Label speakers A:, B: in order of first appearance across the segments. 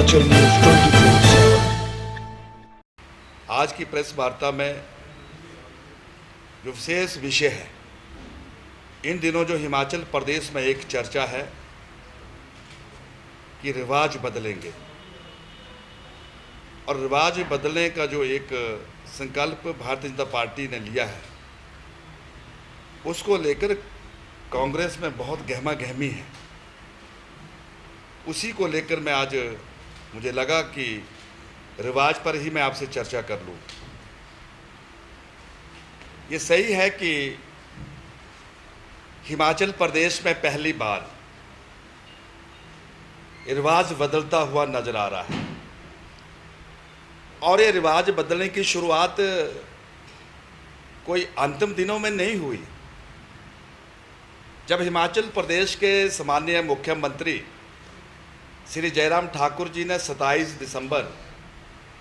A: Himachal news 24/7।
B: आज की press वार्ता में जो विशेष विषय है, इन दिनों जो हिमाचल प्रदेश में एक चर्चा है कि रिवाज बदलेंगे, और रिवाज बदलने का जो एक संकल्प भारतीय जनता पार्टी ने लिया है, उसको लेकर कांग्रेस में बहुत गहमा गहमी है। उसी को लेकर मैं आज मुझे लगा कि रिवाज पर ही मैं आपसे चर्चा कर लूं। ये सही है कि हिमाचल प्रदेश में पहली बार रिवाज बदलता हुआ नजर आ रहा है, और ये रिवाज बदलने की शुरुआत कोई अंतिम दिनों में नहीं हुई। जब हिमाचल प्रदेश के सम्माननीय मुख्यमंत्री श्री जयराम ठाकुर जी ने 27 दिसंबर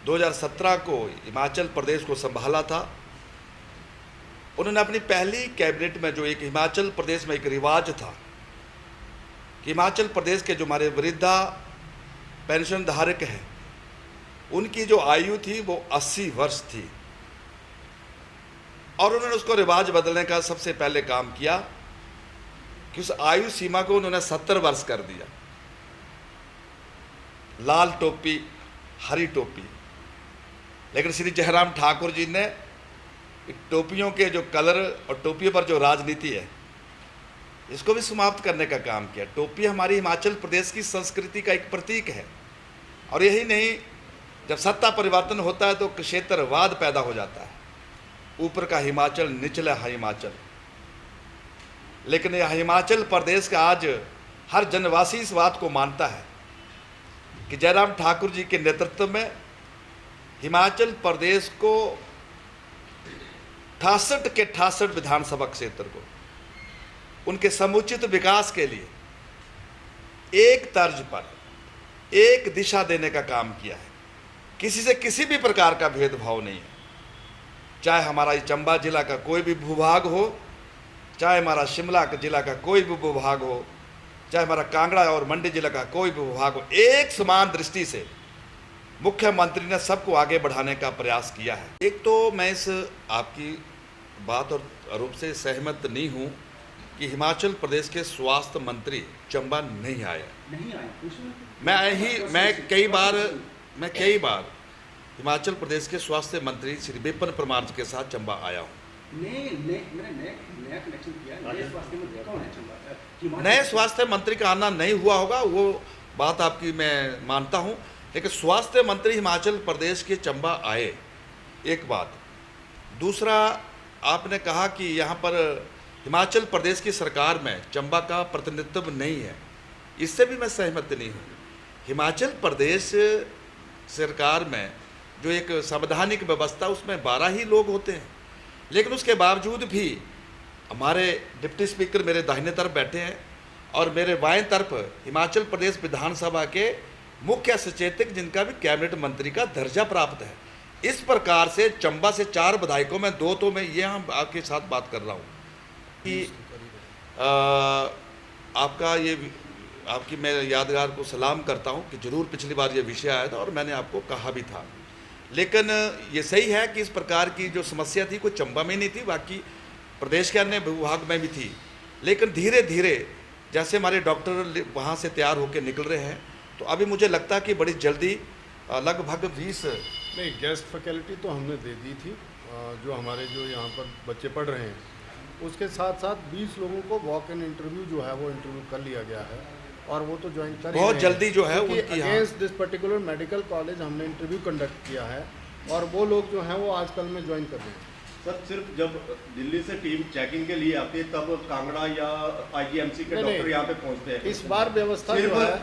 B: 2017 को हिमाचल प्रदेश को संभाला था, उन्होंने अपनी पहली कैबिनेट में जो एक हिमाचल प्रदेश में एक रिवाज था कि हिमाचल प्रदेश के जो हमारे वृद्धा पेंशन धारक हैं, उनकी जो आयु थी वो 80 वर्ष थी, और उन्होंने उसको रिवाज बदलने का सबसे पहले काम किया कि उस आयु सीमा को उन्होंने 70 वर्ष कर दिया। लाल टोपी, हरी टोपी। लेकिन श्री जयराम ठाकुर जी ने टोपियों के जो कलर और टोपियों पर जो राजनीति है, इसको भी समाप्त करने का काम किया। टोपी हमारी हिमाचल प्रदेश की संस्कृति का एक प्रतीक है, और यही नहीं, जब सत्ता परिवर्तन होता है तो क्षेत्रवाद पैदा हो जाता है, ऊपर का हिमाचल, निचला हिमाचल। लेकिन यह हिमाचल प्रदेश का आज हर जनवासी इस बात को मानता है कि जयराम ठाकुर जी के नेतृत्व में हिमाचल प्रदेश को 68 के 68 विधानसभा क्षेत्र को उनके समुचित विकास के लिए एक तर्ज पर एक दिशा देने का काम किया है। किसी से किसी भी प्रकार का भेदभाव नहीं है, चाहे हमारा चंबा जिला का कोई भी भूभाग हो, चाहे हमारा शिमला जिला का कोई भी भूभाग हो, चाहे हमारा कांगड़ा और मंडी जिला का कोई भी विभाग हो, एक समान दृष्टि से मुख्यमंत्री ने सबको आगे बढ़ाने का प्रयास किया है। एक तो मैं इस आपकी बात और रूप से सहमत नहीं हूं कि हिमाचल प्रदेश के स्वास्थ्य मंत्री चंबा नहीं आए। मैं कई बार हिमाचल प्रदेश के स्वास्थ्य मंत्री श्री विपिन परमार के साथ चंबा आया हूँ। नए स्वास्थ्य मंत्री का आना नहीं हुआ होगा, वो बात आपकी मैं मानता हूं, लेकिन स्वास्थ्य मंत्री हिमाचल प्रदेश के चंबा आए, एक बात। दूसरा, आपने कहा कि यहाँ पर हिमाचल प्रदेश की सरकार में चंबा का प्रतिनिधित्व नहीं है, इससे भी मैं सहमत नहीं हूँ। हिमाचल प्रदेश सरकार में जो एक संवैधानिक व्यवस्था, उसमें 12 ही लोग होते हैं, लेकिन उसके बावजूद भी हमारे डिप्टी स्पीकर मेरे दाहिने तरफ बैठे हैं, और मेरे बाएं तरफ हिमाचल प्रदेश विधानसभा के मुख्य सचेतक, जिनका भी कैबिनेट मंत्री का दर्जा प्राप्त है। इस प्रकार से चंबा से 4 विधायकों में 2 तो मैं ये हम आपके साथ बात कर रहा हूँ कि आपकी मैं यादगार को सलाम करता हूँ कि ज़रूर पिछली बार ये विषय आया था और मैंने आपको कहा भी था। लेकिन ये सही है कि इस प्रकार की जो समस्या थी कोई चंबा में नहीं थी, बाकी प्रदेश के अन्य विभाग में भी थी। लेकिन धीरे धीरे जैसे हमारे डॉक्टर वहाँ से तैयार होकर निकल रहे हैं, तो अभी मुझे लगता है कि बड़ी जल्दी लगभग 20
C: नहीं, गेस्ट फैकल्टी तो हमने दे दी थी, जो हमारे जो यहाँ पर बच्चे पढ़ रहे हैं, उसके साथ साथ 20 लोगों को वॉक इन इंटरव्यू जो है वो इंटरव्यू कर लिया गया है, और वो तो ज्वाइन कर
B: बहुत जल्दी जो है
C: उनकी against this particular medical college हमने इंटरव्यू कंडक्ट किया है, और वो लोग जो हैं वो आजकल में ज्वाइन कर रहे हैं।
D: सर, सिर्फ जब दिल्ली से टीम चेकिंग के लिए आती है तब कांगड़ा या आईजीएमसी के डॉक्टर यहाँ पे पहुँचते हैं।
C: इस बार व्यवस्था जो है,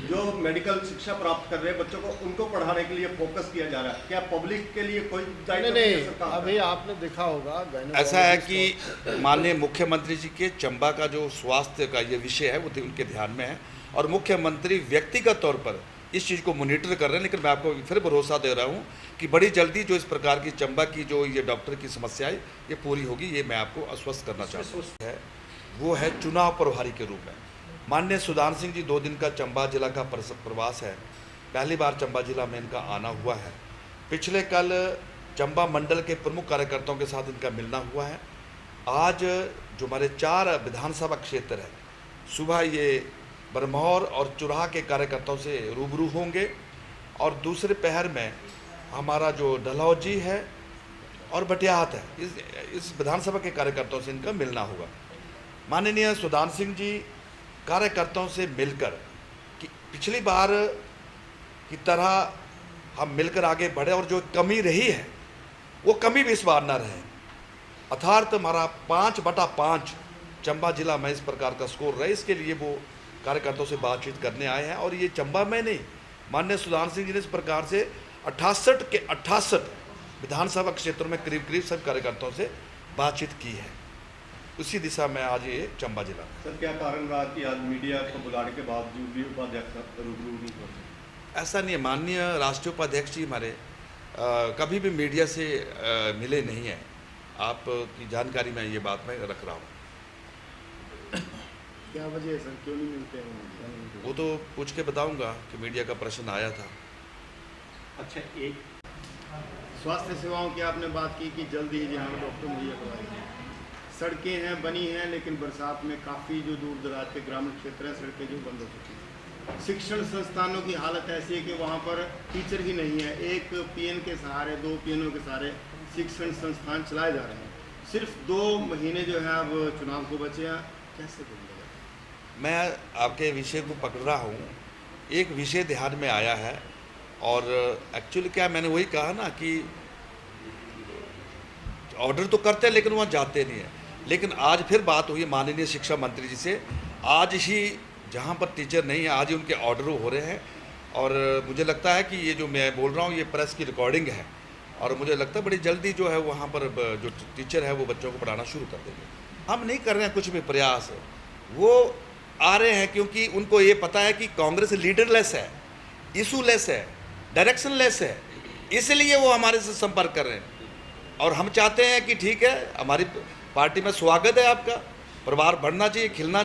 D: जो मेडिकल शिक्षा प्राप्त कर रहे हैं बच्चों को, उनको पढ़ाने के लिए फोकस किया जा रहा है। क्या पब्लिक के लिए कोई
C: नहीं, अभी आपने देखा होगा
B: ऐसा है कि माननीय मुख्यमंत्री जी के चंबा का जो स्वास्थ्य का ये विषय है वो उनके ध्यान में है, और मुख्यमंत्री व्यक्तिगत तौर पर इस चीज़ को मॉनिटर कर रहे हैं। लेकिन मैं आपको फिर भरोसा दे रहा हूँ कि बड़ी जल्दी जो इस प्रकार की चंबा की जो ये डॉक्टर की समस्या है ये पूरी होगी, ये मैं आपको आश्वस्त करना चाहता हूँ। वो है चुनाव प्रभारी के रूप में माननीय सुधान सिंह जी 2 दिन का चंबा जिला का प्रवास है, पहली बार चंबा जिला में इनका आना हुआ है। पिछले कल चंबा मंडल के प्रमुख कार्यकर्ताओं के साथ इनका मिलना हुआ है। आज जो हमारे 4 विधानसभा क्षेत्र है, सुबह ये बरमौर और चुराह के कार्यकर्ताओं से रूबरू होंगे और दूसरे पहर में हमारा जो डलहौजी है और बटियात है, इस विधानसभा के कार्यकर्ताओं से इनका मिलना होगा। माननीय सुदान सिंह जी कार्यकर्ताओं से मिलकर कि पिछली बार की तरह हम मिलकर आगे बढ़े और जो कमी रही है वो कमी भी इस बार ना रहे। अर्थात हमारा 5/5 चंबा जिला में इस प्रकार का स्कोर रहे, इसके लिए वो कार्यकर्ताओं से बातचीत करने आए हैं। और ये चंबा में नहीं, माननीय सुदान सिंह जी ने इस प्रकार से 68 के 68 विधानसभा क्षेत्रों में करीब करीब सब कार्यकर्ताओं से बातचीत की है। उसी दिशा में आज ये चंबा जिला में।
D: सर, क्या कारण रहा कि आज मीडिया को बुलाने के बावजूद भी उपाध्यक्ष रूबरू नहीं हो सके?
B: ऐसा नहीं है, माननीय राष्ट्रीय उपाध्यक्ष जी हमारे कभी भी मीडिया से मिले नहीं हैं। आपकी जानकारी में ये बात मैं रख रहा हूँ।
C: क्या वजह है सर, क्यों नहीं मिलते हैं?
B: वो तो पूछ के बताऊंगा कि मीडिया का प्रश्न आया था।
D: अच्छा, एक
C: स्वास्थ्य सेवाओं की आपने बात की कि जल्द ही यहाँ डॉक्टर मुहैया करवाएंगे। सड़कें हैं, बनी हैं, लेकिन बरसात में काफ़ी जो दूर दराज के ग्रामीण क्षेत्र हैं, सड़कें जो बंद हो चुकी हैं। शिक्षण संस्थानों की हालत ऐसी है कि वहाँ पर टीचर ही नहीं है। एक पीएन के सहारे, 2 पीएनओ के सहारे शिक्षण संस्थान चलाए जा रहे हैं। सिर्फ 2 महीने जो है अब चुनाव को बचे हैं, कैसे बोलेगा?
B: मैं आपके विषय को पकड़ रहा हूँ। एक विषय ध्यान में आया है और एक्चुअली क्या मैंने वही कहा ना कि ऑर्डर तो करते हैं लेकिन वहाँ जाते नहीं हैं। लेकिन आज फिर बात हुई माननीय शिक्षा मंत्री जी से, आज ही जहाँ पर टीचर नहीं है आज ही उनके ऑर्डर हो रहे हैं। और मुझे लगता है कि ये जो मैं बोल रहा हूँ ये प्रेस की रिकॉर्डिंग है और मुझे लगता है बड़ी जल्दी जो है वहाँ पर जो टीचर है वो बच्चों को पढ़ाना शुरू कर देंगे। हम नहीं कर रहे हैं कुछ भी प्रयास, वो आ रहे हैं क्योंकि उनको ये पता है कि कांग्रेस लीडरलेस है, इशूलेस है, डायरेक्शनलेस है, इसलिए वो हमारे से संपर्क कर रहे हैं। और हम चाहते हैं कि ठीक है, हमारी पार्टी में स्वागत है आपका, परिवार बढ़ना चाहिए, खिलना